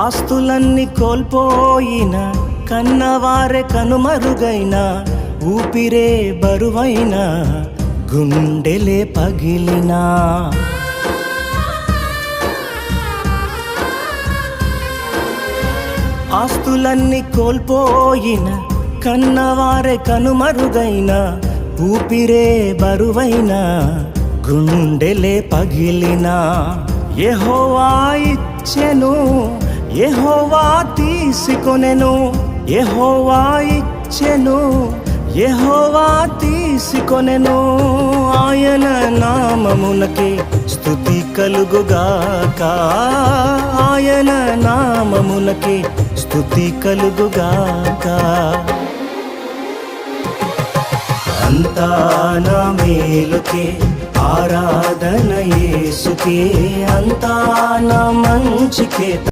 ఆస్తులన్నీ కోల్పోయిన, కన్నవారే కనుమరుగైన, ఊపిరే బరువైన, గుండెలే పగిలినా, ఆస్తులన్నీ కోల్పోయిన, కన్నవారే కనుమరుగైన, ఊపిరే బరువైన, గుండెలే పగిలినా, యెహోవా ఇచ్చెను, యెహోవా తీసుకొనెను, యెహోవా ఇచ్చెను, యెహోవా తీసుకొనెను. ఆయన నామమునకే స్తుతి కలుగుగాక, ఆయన నామమునకే స్తుతి కలుగుగాక. అంతా నా మేలుకే, ఆరాధన యేసుకే, అంతా నా మంచికే.